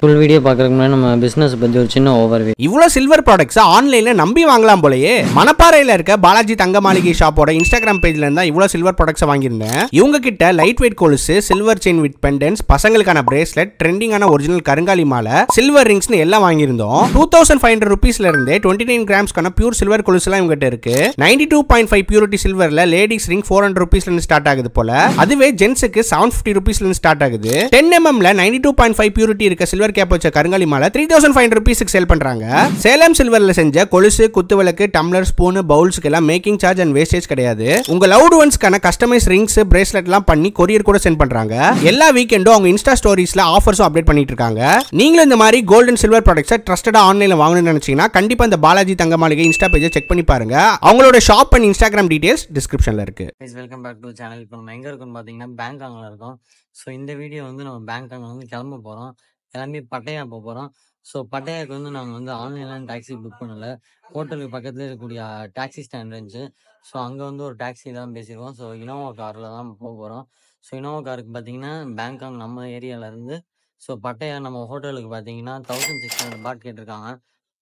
Full video பார்க்கறதுக்கு முன்னாடி நம்ம பிசினஸ் பத்தி ஒரு சின்ன ஓவர்வியூ. இவ்வளோ சில்வர் ப்ராடக்ட்ஸ் ஆன்லைன்ல நம்பி வாங்கலாம் போலயே. மணப்பாறையில இருக்க பாலாஜி தங்க மாளிகை ஷாப்போட இன்ஸ்டாகிராம் பேஜ்ல இருந்தா இவ்வளோ சில்வர் ப்ராடக்ட்ஸ் வாங்கியிருந்தேன். இவங்க கிட்ட லைட் வெயிட் கொலுசு, சில்வர் செயின் வித் பெண்டன்ஸ், பசங்களுக்கான பிரேஸ்லெட், ட்ரெண்டிங்கான ஒரிஜினல் கருங்காலி மாலை, சில்வர் ரிங்ஸ்னு எல்லாம் வாங்கியிருந்தோம். 2500 ருபீஸ்ல இருந்து 29 கிராம்ஸ்க்கான பியூர் சில்வர் கொலுசுலாம் இவங்க கிட்ட இருக்கு. 92.5 பியூரிட்டி சில்வர்ல லேடிஸ் ரிங் 400 ருபீஸ்ல இருந்து ஸ்டார்ட் ஆகுது போல. அதுவே ஜென்ஸுக்கு 750 ருபீஸ்ல இருந்து ஸ்டார்ட் ஆகுது. 10 mmல 92.5 பியூரிட்டி இருக்க சில்வர் கேப் வச்ச கருங்காலி மாலை 3500 ருபீஸ்க்கு சேல் பண்றாங்க. சேலம் சில்வர்ல செஞ்ச கொலுசு, குத்துவிளக்கு, டம்ளர், ஸ்பூன், பவுல்ஸ்க்கு எல்லாம் மேக்கிங் சார்ஜ் அண்ட் வேஸ்டேஜ் கிடையாது. உங்க லவ்ட் ஒன்ஸ்க்கான கஸ்டமைஸ் ரிங்ஸ், பிரேஸ்லெட் எல்லாம் பண்ணி கொரியர் கூட சென்ட் பண்றாங்க. எல்லா வீக்கெண்டும் அவங்க இன்ஸ்டா ஸ்டோரிஸ்ல ஆஃபர்ஸும் அப்டேட் பண்ணிட்டு இருக்காங்க. நீங்களும் இந்த மாதிரி கோல்ட் அண்ட் சில்வர் ப்ராடக்ட்ஸை ட்ரஸ்டடா ஆன்லைன்ல வாங்கணும்னு நினைச்சீங்கன்னா கண்டிப்பா இந்த பாலாஜி தங்க மாளிகை இன்ஸ்டா பேஜை செக் பண்ணி பாருங்க. அவங்களோட ஷாப் அண்ட் இன்ஸ்டாகிராம் டீடைல்ஸ் டிஸ்கிரிப்ஷன்ல இருக்கு. Welcome back to channel. இப்போ நம்ம எங்க இருக்கோம்னு பாத்தீங்கன்னா பேங்காக்ல இருக்கோம். ஸோ இந்த வீடியோ வந்து நம்ம பேங்காக்ல கிளம்ப போறோம். கிளம்பி பட்டையா போக போறோம். ஸோ பட்டையாவுக்கு நாங்கள் ஆன்லைனில் டாக்ஸி புக் பண்ணல. ஹோட்டலுக்கு பக்கத்தில் இருக்கக்கூடிய டாக்ஸி ஸ்டாண்ட் இருந்துச்சு. ஸோ அங்கே ஒரு டாக்ஸி தான் பேசியிருக்கோம். ஸோ இனோவா காரில் தான் போக போகிறோம். ஸோ இனோவா காருக்கு பார்த்தீங்கன்னா பேங்காக் நம்ம ஏரியாவிலேருந்து ஸோ பட்டையா நம்ம ஹோட்டலுக்கு பார்த்தீங்கன்னா 1600 பாட் கேட்டிருக்காங்க.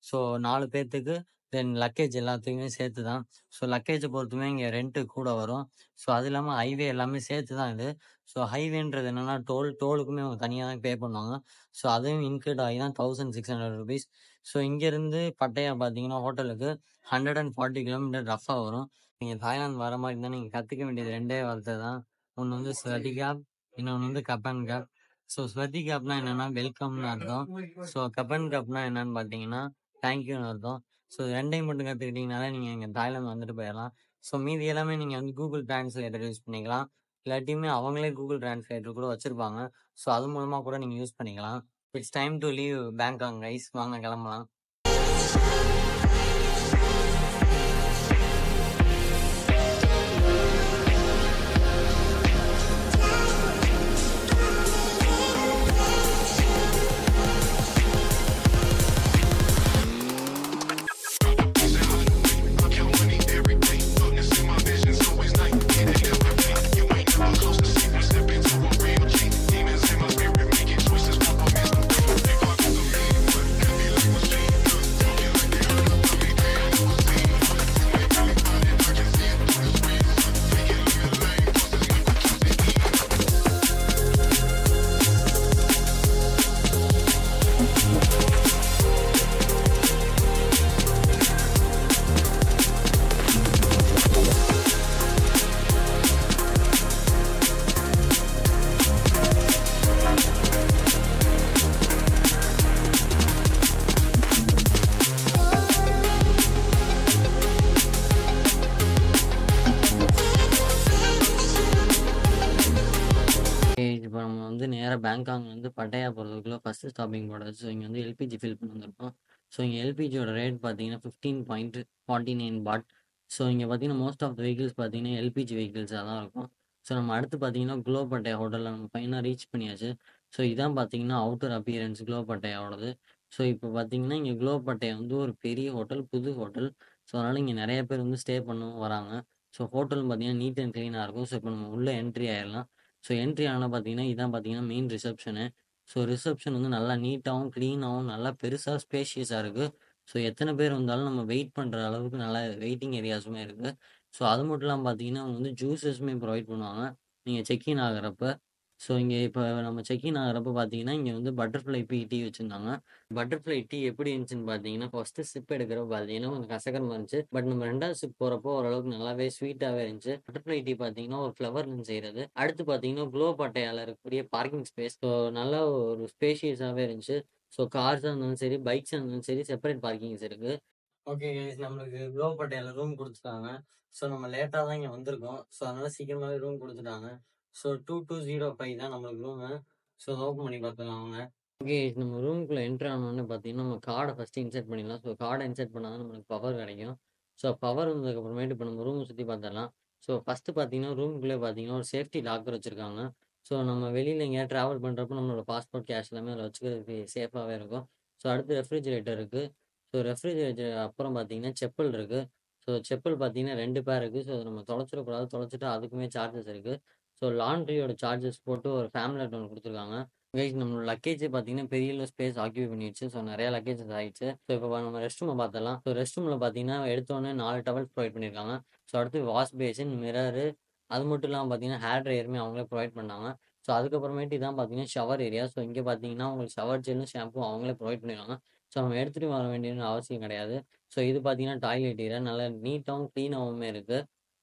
ஸோ 4 பேர்த்துக்கு தென் லக்கேஜ் எல்லாத்துக்குமே சேர்த்து தான். ஸோ லக்கேஜை பொறுத்துமே இங்கே ரெண்ட்டு கூட வரும். ஸோ அது இல்லாமல் ஹைவே எல்லாமே சேர்த்து தான் இது. ஸோ ஹைவேன்றது என்னென்னா டோலுக்குமே அவங்க தனியாக தான் பே பண்ணுவாங்க. ஸோ அதுவும் இன்க்ளூட் ஆகி தான் 1600 ருபீஸ். ஸோ இங்கேருந்து பட்டையா பார்த்தீங்கன்னா ஹோட்டலுக்கு 140 கிலோமீட்டர் ரஃபாக வரும். நீங்கள் தாய்லாந்து வர மாதிரி இருந்தால் நீங்கள் கற்றுக்க வேண்டியது 2 வார்த்தை தான். ஒன்று ஸ்வதி கேப், இன்னொன்று கப்பன் கேப். ஸோ ஸ்வதி கேப்னா என்னென்னா வெல்கம்னு அர்த்தம். ஸோ கப்பன் கேப்னா என்னன்னு பார்த்தீங்கன்னா தேங்க்யூன்னு அர்த்தம். ஸோ 2ஐயும் மட்டும் கற்றுக்கிட்டிங்கனாலே நீங்கள் இங்கே தாய்லாந்து வந்துட்டு போயிடலாம். ஸோ மீதி எல்லாமே நீங்கள் கூகுள் டிரான்ஸ்லேட்டர் யூஸ் பண்ணிக்கலாம். இல்லாட்டியுமே அவங்களே கூகுள் டிரான்ஸ்லேட்டர் கூட வச்சுருப்பாங்க. ஸோ அது மூலமாக கூட நீங்கள் யூஸ் பண்ணிக்கலாம். It's time to leave Bangkok guys. வாங்க கிளம்பலாம். இப்போ நம்ம நேராக பேங்காக்லேருந்து பட்டையா போகிறதுக்குள்ள ஃபஸ்ட்டு ஸ்டாப்பிங் போடாது. ஸோ இங்கே எல்பிஜி ஃபில் பண்ணி வந்திருக்கோம். ஸோ இங்கே எல்பிஜியோட ரேட் பார்த்தீங்கன்னா 15.49 பாட். ஸோ இங்கே பார்த்தீங்கன்னா மோஸ்ட் ஆஃப் த வெஹிக்கிள்ஸ் பார்த்தீங்கன்னா எல்பிஜி வெஹிக்கிள்ஸாக தான் இருக்கும். ஸோ நம்ம அடுத்து பார்த்தீங்கன்னா க்ளோ பட்டையா ஹோட்டலில் நம்ம ஃபைனாக ரீச் பண்ணியாச்சு. ஸோ இதான் பார்த்தீங்கன்னா அவுட்டர் அப்பியரன்ஸ் க்ளோ பட்டையாவோடது. ஸோ இப்போ பார்த்தீங்கன்னா இங்கே க்ளோ பட்டையா ஒரு பெரிய ஹோட்டல், புது ஹோட்டல். ஸோ அதனால் இங்கே நிறைய பேர் ஸ்டே பண்ணவும் வராங்க. ஸோ ஹோட்டலும் பார்த்தீங்கன்னா நீட் அண்ட் க்ளீனாக இருக்கும். ஸோ இப்போ நம்ம உள்ளே என்ட்ரி ஆயிடலாம். ஸோ என்ட்ரி ஆனால் பார்த்தீங்கன்னா இதான் பார்த்தீங்கன்னா மெயின் ரிசப்ஷனு. ஸோ ரிசப்ஷன் நல்லா நீட்டாகவும் க்ளீனாகவும் நல்லா பெருசாக ஸ்பேஷியஸாக இருக்குது. ஸோ எத்தனை பேர் வந்தாலும் நம்ம வெயிட் பண்ணுற அளவுக்கு நல்லா வெயிட்டிங் ஏரியாஸுமே இருக்குது. ஸோ அது மட்டும் இல்லாமல் பார்த்தீங்கன்னா அவங்க ஜூஸஸுமே ப்ரொவைட் பண்ணுவாங்க நீங்கள் செக்இன் ஆகிறப்ப. ஸோ இங்கே இப்போ நம்ம செக்இன் ஆகிறப்ப பார்த்தீங்கன்னா இங்கே பட்டர்ஃப்ளை டீ வச்சுருந்தாங்க. பட்டர்ஃப்ளை டீ எப்படி இருந்துச்சுன்னு பார்த்தீங்கன்னா ஃபஸ்ட்டு சிப் எடுக்கிறப்ப பார்த்தீங்கன்னா கொஞ்சம் கசகரமாக இருந்துச்சு. பட் நம்ம 2வது சிப் போகிறப்போ ஓரளவுக்கு நல்லாவே ஸ்வீட்டாகவே இருந்துச்சு. பட்டர்ஃப்ளை டீ பார்த்தீங்கன்னா ஒரு ஃப்ளவர்லேருந்து செய்கிறது. அடுத்து பார்த்தீங்கன்னா க்ளோ பட்டையால் இருக்கக்கூடிய பார்க்கிங் ஸ்பேஸ். ஸோ நல்லா ஒரு ஸ்பேஷியஸாகவே இருந்துச்சு. ஸோ கார்ஸாக இருந்தாலும் சரி, பைக்ஸாக இருந்தாலும் சரி, செப்பரேட் பார்க்கிங்ஸ் இருக்குது. ஓகே கைஸ், நம்மளுக்கு க்ளோ பட்டையால் ரூம் கொடுத்துட்டாங்க. ஸோ நம்ம லேட்டாக தான் இங்கே வந்திருக்கோம். ஸோ அதனால் சீக்கிரமாகவே ரூம் கொடுத்துட்டாங்க. ஸோ 2205 தான் நம்மளுக்கு ரூமு. ஸோ ஓப்பன் பண்ணி பார்த்துக்கலாம் அவங்க. ஓகே, நம்ம ரூமுக்குள்ளே என்ட்ரு ஆனோன்னு பார்த்தீங்கன்னா நம்ம கார்டை ஃபஸ்ட்டு இன்சர்ட் பண்ணிடலாம். ஸோ கார்டை இன்சர்ட் பண்ணால் தான் நம்மளுக்கு பவர் கிடைக்கும். ஸோ பவர் வந்ததுக்கப்புறமேட்டு இப்போ நம்ம ரூமை சுற்றி பார்த்துடலாம். ஸோ ஃபஸ்ட்டு பார்த்தீங்கன்னா ரூமுக்குள்ளே பார்த்தீங்கன்னா ஒரு சேஃப்டி லாக்கர் வச்சுருக்காங்க. ஸோ நம்ம வெளியில் எங்கேயாவது ட்ராவல் பண்ணுறப்போ நம்மளோட பாஸ்போர்ட், கேஷ் எல்லாமே அதில் வச்சுக்கிறதுக்கு சேஃபாகவே இருக்கும். ஸோ அடுத்து ரெஃப்ரிஜிரேட்டர் இருக்குது. ஸோ ரெஃப்ரிஜிரேட்டர் அப்புறம் பார்த்தீங்கன்னா செப்பல் இருக்குது. ஸோ செப்பல் பார்த்தீங்கன்னா 2 பேர் இருக்குது. ஸோ அதை நம்ம தொலைச்சிடக்கூடாது. தொலைச்சிட்டா அதுக்குமே சார்ஜஸ் இருக்குது. ஸோ லாண்ட்ரியோட சார்ஜஸ் போட்டு ஒரு ஃபேமிலி ஒன்று கொடுத்துருக்காங்க. கைஸ் நம்மளோட லக்கேஜ் பார்த்தீங்கன்னா பெரிய அளவு ஸ்பேஸ் ஆக்கியூபை பண்ணிடுச்சு. ஸோ நெறைய லக்கேஜஸ் ஆயிடுச்சு. ஸோ இப்போ நம்ம ரெஸ்ட் ரூம பார்த்தரலாம். ஸோ ரெஸ்ட் ரூம்ல பார்த்தீங்கன்னா, எடுத்தோனே 4 டவல்ஸ் ப்ரொவைட் பண்ணியிருக்காங்க. ஸோ அடுத்து வாஷ் பேசின், மிரரு அது மட்டும் இல்லாம பார்த்தீங்கன்னா, ஹேர் ட்ரையருமே அவங்களே ப்ரொவைட் பண்ணாங்க. ஸோ அதுக்கப்புறமேட்டு இதான் பார்த்தீங்கன்னா ஷவர் ஏரியா. ஸோ இங்க பார்த்தீங்கன்னா, உங்களுக்கு ஷவர் ஜெல்லும், ஷாம்பூ அவங்களே ப்ரொவைட் பண்ணிருக்காங்க. ஸோ நம்ம எடுத்துட்டு வர வேண்டிய அவசியம் கிடையாது. ஸோ இது பார்த்தீங்கன்னா டாய்லெட் ஏரியா. நல்லா நீட்டாவும், கிளீனாவுமே இருக்கு.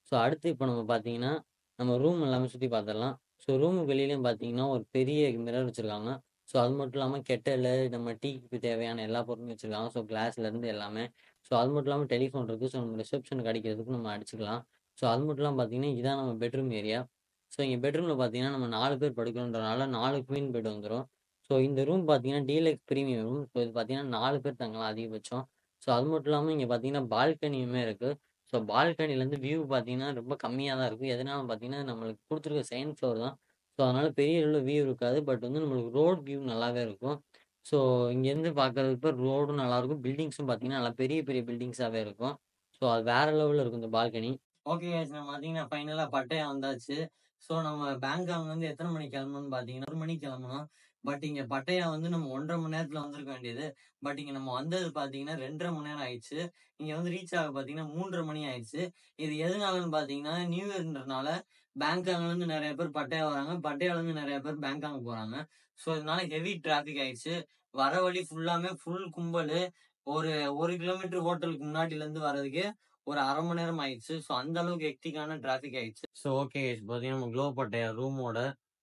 ஸோ அடுத்து இப்போ நம்ம பார்த்தீங்கன்னா, நம்ம ரூம் எல்லாமே சுத்தி பார்த்துரலாம். ஸோ ரூமுக்கு வெளியிலயும் பார்த்தீங்கன்னா, ஒரு பெரிய மிரர் வச்சிருக்காங்க. ஸோ அது மட்டும் இல்லாம கெட்டலு, நம்ம டீக்கு தேவையான எல்லா பொருளுமே வச்சிருக்காங்க. ஸோ கிளாஸ்லேருந்து எல்லாமே. ஸோ அது மட்டும் இல்லாம டெலிஃபோன் இருக்கு. ஸோ நம்ம ரிசப்ஷனுக்கு அடிக்கிறதுக்கு நம்ம அடிச்சுக்கலாம். ஸோ அது மட்டும் இல்லாம பார்த்தீங்கன்னா, இதான் நம்ம பெட்ரூம் ஏரியா. ஸோ இங்க பெட்ரூம்ல பார்த்தீங்கன்னா, நம்ம 4 பேர் படுக்கணுன்றனால 4 குவீன் பெட் வந்துரும். ஸோ இந்த ரூம் பார்த்தீங்கன்னா, டீலக்ஸ் பிரீமியம் ரூம். ஸோ இது பார்த்தீங்கன்னா 4 பேர் தங்கலாம் அதிகபட்சம். ஸோ அது மட்டும் இல்லாம இங்க பார்த்தீங்கன்னா, பால்கனியுமே இருக்கு. ஸோ பால்கனிலேருந்து வியூ பார்த்தீங்கன்னா, ரொம்ப கம்மியா தான் இருக்கும். எதனால பார்த்தீங்கன்னா, நம்மளுக்கு குடுத்துருக்க செகண்ட் ஃப்ளோர் தான். ஸோ அதனால பெரிய அளவுல வியூ இருக்காது. பட் வந்து நம்மளுக்கு ரோட் வியூ நல்லாவே இருக்கும். ஸோ இங்கேருந்து பார்க்கறதுக்கு ரோடும் நல்லாயிருக்கும். பில்டிங்ஸும் பார்த்தீங்கன்னா, நல்லா பெரிய பெரிய பில்டிங்ஸாவே இருக்கும். ஸோ அது வேற லெவல்ல இருக்கும் இந்த பால்கனி. ஓகே கைஸ் நம்ம பார்த்தீங்கன்னா, ஃபைனலா பட்டயா வந்தாச்சு. ஸோ நம்ம பேங்காக் வந்து எத்தன மணிக்கு கிளம்பணும்னு பார்த்தீங்கன்னா, 1 மணிக்கு கிளம்பணும். பட் இங்க பட்டயா வந்து நம்ம 1 1/2 மணி நேரத்துல வந்திருக்க வேண்டியது. பட் இங்க நம்ம வந்தது பார்த்தீங்கன்னா, 2 1/2 மணி நேரம் ஆயிடுச்சு. இங்க வந்து ரீச் ஆக பார்த்தீங்கன்னா, 3 1/2 மணி ஆயிடுச்சு. இது எதனாலன்னு பார்த்தீங்கன்னா, நியூ இயர்ன்றனால பேங்காக்லேருந்து நெறைய பேர் பட்டயா வராங்க. பட்டயாலேருந்து நெறைய பேர் பேங்காக் போறாங்க. ஸோ இதனால ஹெவி டிராஃபிக் ஆயிடுச்சு. வர வழி ஃபுல்லாமே ஃபுல் கும்பலு. ஒரு 1 கிலோமீட்டர் ஹோட்டலுக்கு முன்னாடிலேருந்து வரதுக்கே ஒரு 1/2 மணி நேரம் ஆயிடுச்சு. ஸோ அந்த அளவுக்கு ஹெக்டிக்கான டிராஃபிக் ஆயிடுச்சு. ஸோ ஓகே பார்த்தீங்கன்னா, நம்ம க்ளோ பட்டயா ரூமோட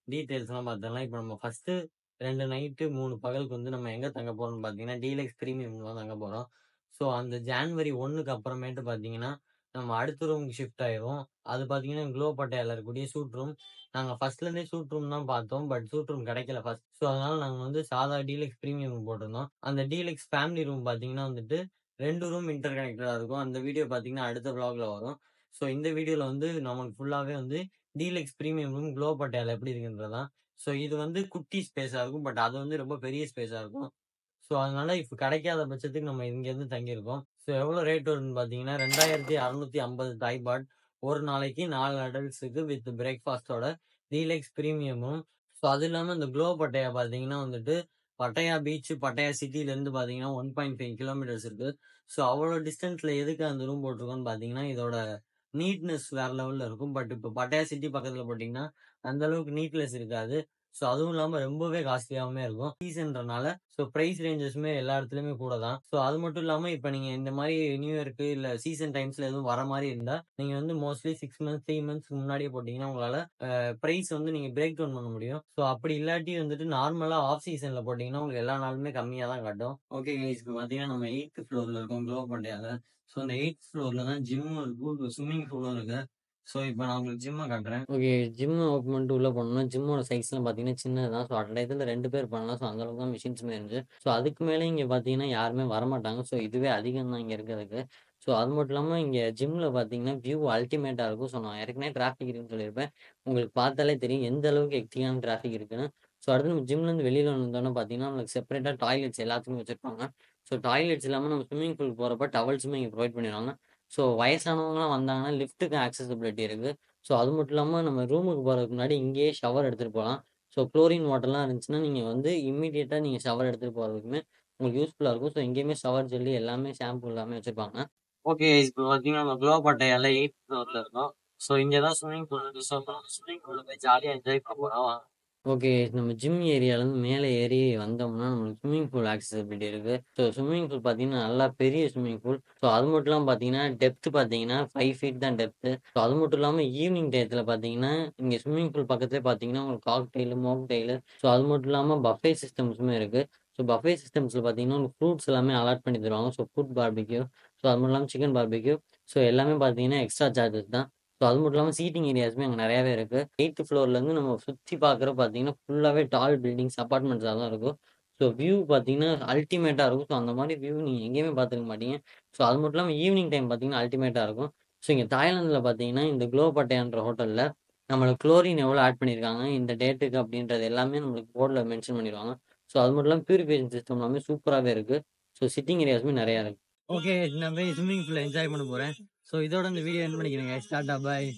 டீட்டெயில்ஸ்லாம் பார்த்துடலாம். இப்போ நம்ம ஃபர்ஸ்ட்டு 2 நைட்டு 3 பகலுக்கு வந்து நம்ம எங்க தங்க போறோம்னு பார்த்தீங்கன்னா, டீலக்ஸ் பிரீமியம்ல தான் தங்க போறோம். ஸோ அந்த ஜான்வரி 1க்கு அப்புறமேட்டு பார்த்தீங்கன்னா, நம்ம அடுத்த ரூமுக்கு ஷிஃப்ட் ஆயிருவோம். அது பார்த்தீங்கன்னா, க்ளோ பட்டயால இருக்கக்கூடிய சூட் ரூம். நாங்க ஃபர்ஸ்ட்லேருந்தே சூட் ரூம் தான் பார்த்தோம். பட் சூட் ரூம் கிடைக்கல ஃபர்ஸ்ட். ஸோ அதனால நாங்க வந்து சாதா டீலக்ஸ் பிரீமியம் ரூம் போட்டிருந்தோம். அந்த டீலக்ஸ் ஃபேமிலி ரூம் பார்த்தீங்கன்னா வந்துட்டு 2 ரூம் இன்டர் கனெக்டடா இருக்கும். அந்த வீடியோ பார்த்தீங்கன்னா, அடுத்த வ்ளாக்ல வரும். ஸோ இந்த வீடியோல வந்து நமக்கு ஃபுல்லாவே வந்து டீலக்ஸ் பிரீமியம் ரூம் க்ளோ பட்டயால எப்படி இருக்குன்றது தான். ஸோ இது வந்து குட்டி ஸ்பேஸா இருக்கும். பட் அது வந்து ரொம்ப பெரிய ஸ்பேஸா இருக்கும். ஸோ அதனால இப்ப கிடைக்காத பட்சத்துக்கு நம்ம இங்கேருந்து தங்கியிருக்கோம். ஸோ எவ்வளோ ரேட் வருதுன்னு பார்த்தீங்கன்னா, 2650 தாய் பாட். ஒரு நாளைக்கு 4 அடல்ட்ஸுக்கு வித் பிரேக்ஃபாஸ்ட்டோட டீலக்ஸ் பிரீமியமும். ஸோ அது இல்லாம இந்த க்ளோ பட்டயா பார்த்தீங்கன்னா வந்துட்டு, பட்டயா பீச், பட்டயா சிட்டிலேருந்து பார்த்தீங்கன்னா 1.5 கிலோமீட்டர்ஸ் இருக்கு. ஸோ அவ்வளோ டிஸ்டன்ஸ்ல எதுக்கு அந்த ரூம் போட்டிருக்கோம்னு பார்த்தீங்கன்னா, இதோட நீட்னஸ் வேற லெவல்ல இருக்கும். பட் இப்போ பட்டயா சிட்டி பக்கத்துல போட்டீங்கன்னா, அந்த அளவுக்கு நீட்னஸ் இருக்காது. ஸோ அதுவும் இல்லாம ரொம்பவே காஸ்ட்லியாவுமே இருக்கும். சீசன்றனால ஸோ பிரைஸ் ரேஞ்சஸுமே எல்லா இடத்துலயுமே கூட தான். ஸோ அது மட்டும் இல்லாம இப்ப நீங்க இந்த மாரி நியூ இயர்க்கு இல்ல சீசன் டைம்ஸ்ல எதுவும் வர மாரி இருந்தா, நீங்க வந்து மோஸ்ட்லி 6 மந்த்ஸ், 3 மந்த்ஸ்க்கு முன்னாடியே போட்டீங்கன்னா, உங்களால பிரைஸ் வந்து நீங்க பிரேக் டவுன் பண்ண முடியும். ஸோ அப்படி இல்லாட்டி வந்துட்டு நார்மலா ஆஃப் சீசன்ல போட்டீங்கன்னா, உங்களுக்கு எல்லா நாளுமே கம்மியா தான் காட்டும். ஓகே கைஸ் இப்ப பார்த்தீங்கன்னா, நம்ம 8த் ஃப்ளோர்ல இருக்கோம் க்ளோ பட்டயால. ஸோ அந்த 8த் ஃப்ளோர்ல தான் ஜிம்மும் இருக்கும், ஸ்விம்மிங் பூலும் இருக்கு. ஸோ இப்ப நான் உங்களுக்கு ஜிம்ம காட்டுறேன். ஓகே ஜிம் ஓப்பன் பண்ணிட்டு உள்ள போனோம்னா, ஜிம்மோட சைஸ்லாம் பார்த்தீங்கன்னா சின்னது தான். ஸோ அட் அ டயத்துல 2 பேர் பண்ணலாம். ஸோ அந்த அளவுக்கு தான் மிஷின்ஸுமே இருந்துச்சு. ஸோ அதுக்கு மேல இங்க பார்த்தீங்கன்னா யாருமே வரமாட்டாங்க. ஸோ இதுவே அதிகம் தான் இங்க இருக்கிறதுக்கு. ஸோ அது மட்டும் இல்லாம இங்க ஜிம்ல பார்த்தீங்கன்னா, வியூ அல்டிமேட்டா இருக்கும். ஸோ நான் ஏற்கனவே டிராஃபிக் இருக்குன்னு சொல்லியிருப்பேன். உங்களுக்கு பார்த்தாலே தெரியும் எந்த அளவுக்கு ஹெக்டிக்கான டிராஃபிக் இருக்குன்னு. ஸோ அடுத்து நம்ம ஜிம்லேருந்து வெளியில வந்தோம்னா பார்த்தீங்கன்னா, நம்மளுக்கு செப்பரேட்டா டாய்லெட்ஸ் எல்லாத்துக்குமே வச்சிருப்பாங்க. ஸோ டாய்லெட்ஸ் இல்லாம நம்ம ஸ்விம்மிங் பூல் போறப்ப டவல்ஸுமே இங்க ப்ரொவைட் பண்ணிருவாங்க. ஸோ வயசானவங்கலாம் வந்தாங்கன்னா லிஃப்ட்டுக்கு ஆக்சஸபிலிட்டி இருக்கு. ஸோ அது மட்டும் இல்லாம நம்ம ரூமுக்கு போறதுக்கு முன்னாடி இங்கேயே ஷவர் எடுத்துட்டு போலாம். ஸோ குளோரின் வாட்டர்லாம் இருந்துச்சுன்னா, நீங்க வந்து இம்மீடியட்டா நீங்க ஷவர் எடுத்துட்டு போறதுக்குமே உங்களுக்கு யூஸ்ஃபுல்லா இருக்கும். ஸோ இங்கேயுமே ஷவர் ஜெல்லு எல்லாமே ஷாம்பு எல்லாமே வச்சிருப்பாங்க. ஓகே இப்போ பார்த்தீங்கன்னா, நம்ம க்ளோ பட்டயால 8த் ஃப்ளோர்ல இருக்கோம். ஸோ இங்க தான் ஸ்விம்மிங் பூல் இருக்கு. ஸோ ஸ்விம்மிங் பூல்ல போய் ஜாலியா என்ஜாய் பண்ண போறோம். ஓகே நம்ம ஜிம் ஏரியாலேருந்து மேலே ஏறி வந்தோம்னா, நம்மளுக்கு ஸ்விம்மிங் பூல் ஆக்சஸபிலிட்டி இருக்கு. ஸோ ஸ்விம்மிங் பூல் பார்த்தீங்கன்னா, நல்லா பெரிய ஸ்விம்மிங் பூல். ஸோ அது மட்டும் இல்லாம பார்த்தீங்கன்னா, டெப்த் பார்த்தீங்கன்னா 5 ஃபீட் தான் டெப்த்து. ஸோ அது மட்டும் இல்லாம ஈவினிங் டயத்துல பார்த்தீங்கன்னா, இங்க ஸ்விம்மிங் பூல் பக்கத்திலேயே பார்த்தீங்கன்னா, உங்களுக்கு காக்டெயிலு, மோக்டெயிலு ஸோ அது மட்டும் இல்லாம பஃபே சிஸ்டம்ஸுமே இருக்கு. ஸோ பஃபே சிஸ்டம்ஸ்ல பார்த்தீங்கன்னா, உங்களுக்கு ஃப்ரூட்ஸ் எல்லாமே அலாட் பண்ணி தருவாங்க. ஸோ ஃபுட் பார்பிக்யூ, ஸோ அது மட்டும் இல்லாம சிக்கன் பார்பிக்யூ. ஸோ எல்லாமே பார்த்தீங்கன்னா, எக்ஸ்ட்ரா சார்ஜஸ் தான். ஸோ அது மட்டும் இல்லாம சீட்டிங் ஏரியாஸுமே அங்க நெறையாவே இருக்கு. 8த் ஃப்ளோர்லேருந்து நம்ம சுத்தி பார்க்குறப்ப பார்த்தீங்கன்னா, ஃபுல்லாவே டால் பில்டிங்ஸ், அபார்ட்மெண்ட்ஸா தான் இருக்கும். ஸோ வியூ பார்த்தீங்கன்னா, அல்டிமேட்டா இருக்கும். ஸோ அந்த மாரி வியூ நீங்க எங்கேயுமே பார்த்துருக்க மாட்டீங்க. ஸோ அது மட்டும் இல்லாம ஈவினிங் டைம் பார்த்தீங்கன்னா, அல்டிமேட்டா இருக்கும். ஸோ இங்க தாய்லாந்துல பார்த்தீங்கன்னா, இந்த க்ளோ பட்டயான்ற ஹோட்டல்ல நம்மளுக்கு குளோரின் எவ்வளோ ஆட் பண்ணியிருக்காங்க, இந்த டேட்டுக்கு அப்படின்றது எல்லாமே நம்மளுக்கு போர்ட்ல மென்ஷன் பண்ணிருவாங்க. ஸோ அது மட்டும் இல்லாம பியூரிஃபிகேஷன் சிஸ்டம் எல்லாமே சூப்பராவே இருக்கு. ஸோ சிட்டிங் ஏரியாஸுமே நெறையா இருக்கு. ஓகே நான் போய் ஸ்விம்மிங் பூல்ல என்ஜாய் பண்ண போறேன். ஸோ இதோட இந்த வீடியோ எண்ட் பண்ணிக்கிறேங்க. டாட்டா பாய்.